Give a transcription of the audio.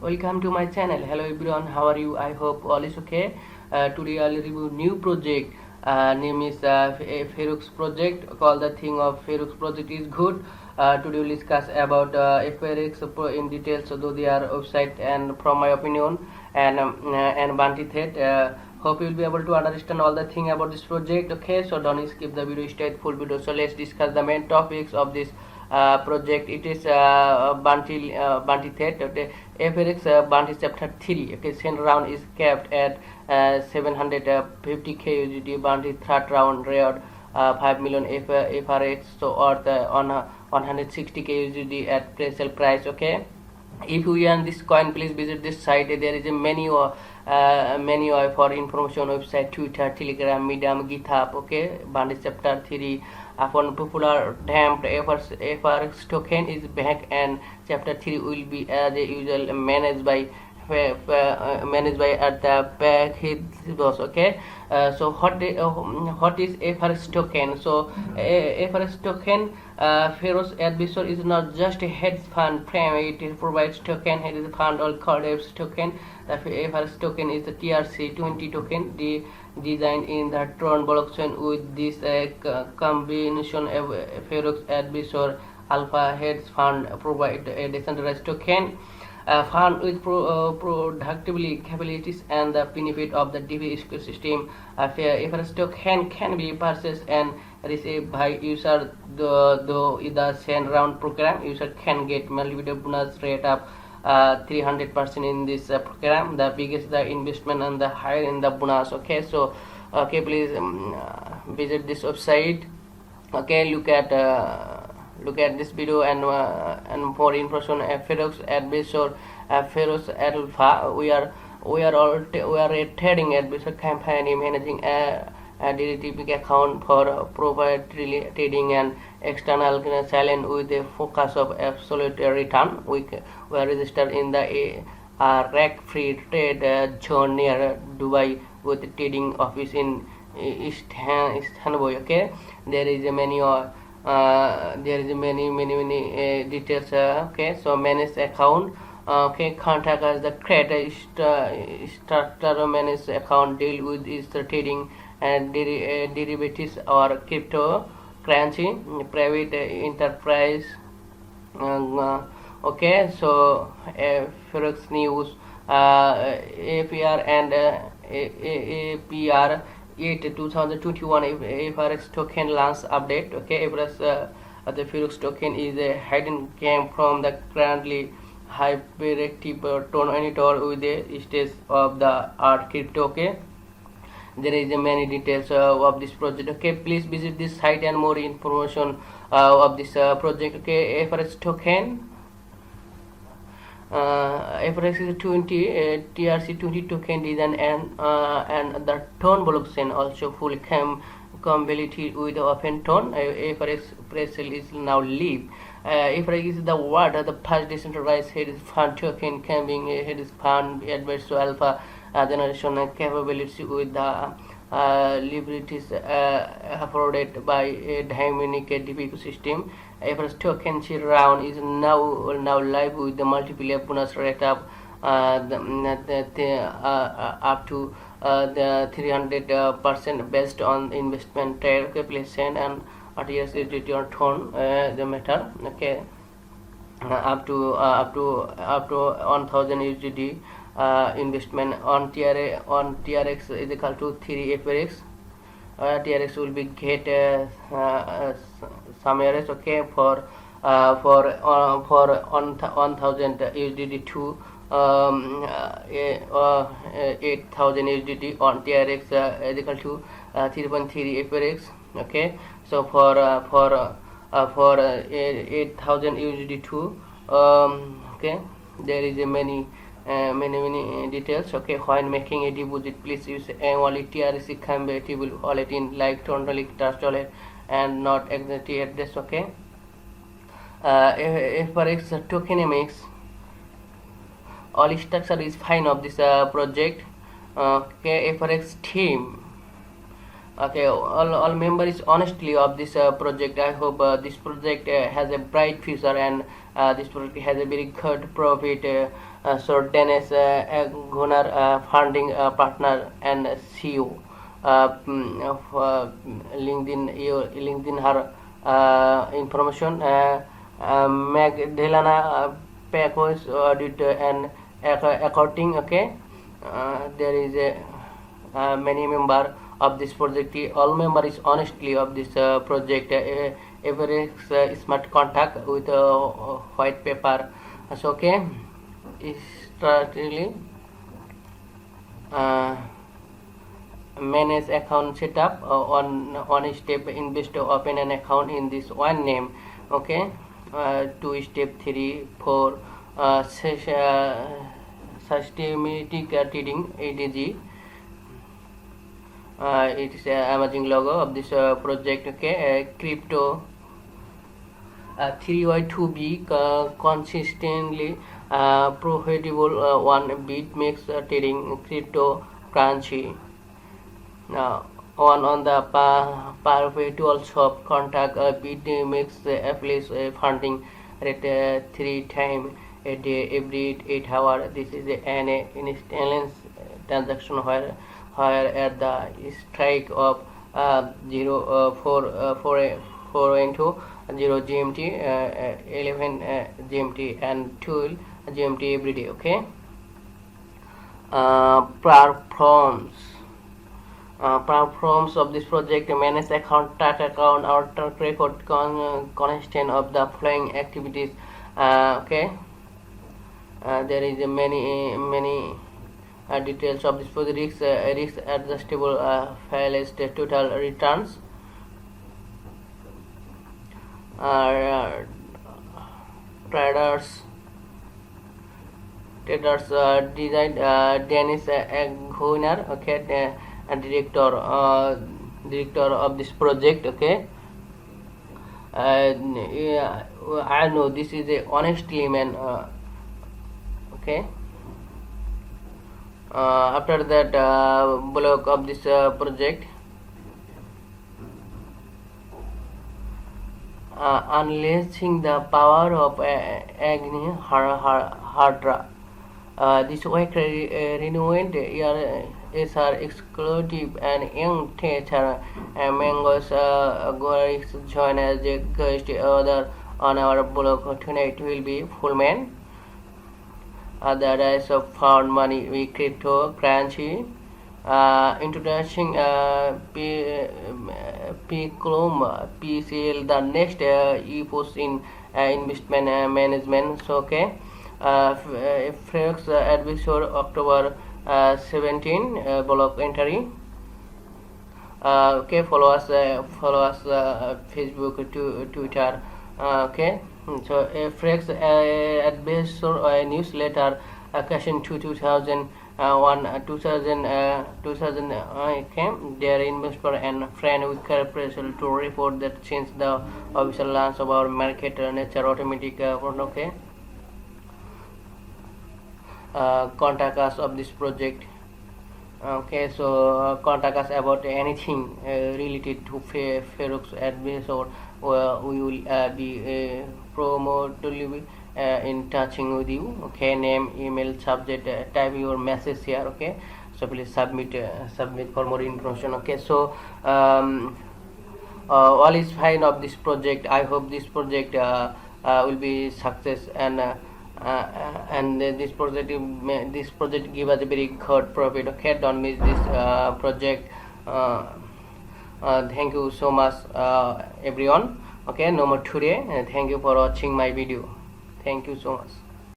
Welcome to my channel. Hello everyone, how are you? I hope all is okay. Today I'll review new project. Name is Ferux project. Called the thing of Ferux project is good. Today we'll discuss about Ferux in details, although they are website and from my opinion and Banti Thet. Hope you'll be able to understand all the thing about this project. Okay, so don't skip the video, stay full video. So let's discuss the main topics of this project. It is Banti Thet. Okay, FRX Banti chapter 3. Okay, second round is capped at 750k USD. Banti third round reward 5 million FRX, so worth on 160k USD at pre-sale price. Okay, if you earn this coin, please visit this site. There is a menu for information, website, Twitter, Telegram, Medium, GitHub. Okay, Banti chapter 3 upon popular damped FRX token is back, and chapter 3 will be as usual managed by at the back his boss. Okay, so what is FRX token? So FRX token, Ferux Advisor is not just a hedge fund firm. It provides token hedge fund or called FRX token. The FRX token is the TRC20 token, designed in the Tron blockchain. With this combination of Ferux Advisor Alpha hedge fund provide a decentralized token fund with productivity capabilities and the benefit of the DeFi ecosystem. FRX token can be purchased and received by user, though in the second round program, user can get multiple bonus rate of 300% in this program. The biggest the investment and the higher in the bonus. Okay, so okay, please visit this website. Okay, look at this video and for information. Ferux Advisor, Ferux Alpha. We are a trading advisor company managing a derivative account for proprietary trading and external challenge with a focus of absolute return. We are registered in the RAC-free trade zone near Dubai with a trading office in Istanbul. Okay, there is a many details. Okay, so manage account. Okay, contact us the creator structure manage account, deal with is the trading and derivatives or cryptocurrency, private enterprise. Okay, so Ferux news, APR and APR 8 2021 FRX token launch update. Okay, FRX the Ferux token is a hidden came from the currently hyperactive Tron with the stage of the art crypto. Okay, there is many details of this project. Okay, please visit this site and more information of this project. Okay, FRX token. FRX is 20 TRC20 token design and the Tron blockchain also full compatibility with open Tron. FRX pre-sale is now live. FRX is the what the first decentralized hedge fund token coming hedge fund advisor alpha generation capability with the liberties afforded by a dynamic DeFi ecosystem. FRX token seed round is now live with the multiple bonus rate of up to the 300% based on investment trade calculation and RTS return on the matter. Okay, up to 1000 USD investment on TRX is equal to 3 FRX. TRX will be get some areas. Okay, for 1000 USD to 8000 USD on TRX is equal to 3.3 FRX. Okay, so for 8000 USD to okay, there is a many details. Okay, when making a deposit, please use only TRC compatible wallet in like Tron Trust Wallet and not exactly address. Okay, FRX tokenomics, all structure is fine of this project. Okay, FRX team. Okay, all members honestly of this project. I hope this project has a bright future and This project has a very good profit. So Dennis Gunnar, funding partner and CEO. Of LinkedIn her information. Magdalena Pecos audit and accounting. Okay, there is a many member of this project. All members honestly of this project. Every smart contact with white paper. So okay, strategically. Manage account setup one step investor open an account in this one name. Okay, 2 step 3 4 systematic trading ADG. It is amazing logo of this project. Okay, crypto 3y2b consistently profitable one bit makes trading cryptocurrency. Now, on the perpetual swap contract, bit makes affiliates funding rate 3 times a day every 8 hours. This is an instantaneous transaction where at the strike of 4 into 0 GMT, 11 GMT, and 12 GMT every day. Okay. Platforms of this project manage account, track account, or track record constant of the following activities. Okay, there is many details of this project. Risk adjustable fairness total returns. Traders design Dennis Gunnar. Okay, director of this project. Okay, yeah, I know this is a honestly man. Okay, after that block of this project, unleashing the power of Agni Hardra. This way renewed is our exclusive and young teacher Mangos Goris join as a guest other on our blog tonight will be full man. The rise of found money with cryptocurrency. Introducing PCL, the next epos in investment management. So okay, Frex advisor October 17 blog entry. Okay, follow us Facebook to Twitter. Okay, so Frex advisor newsletter question 2001 2000 okay, their investor and friend with corporation to report that since the official launch of our market nature automatic okay, contact us of this project. Okay, so contact us about anything related to Ferox advice, or we will be promotively in touching with you. Okay, name, email, subject, type your message here. Okay, so please submit for more information. Okay, so all is fine of this project. I hope this project will be success, and this project give us a very good profit. Okay, don't miss this project. Thank you so much everyone. Okay, no more today. Thank you for watching my video. Thank you so much.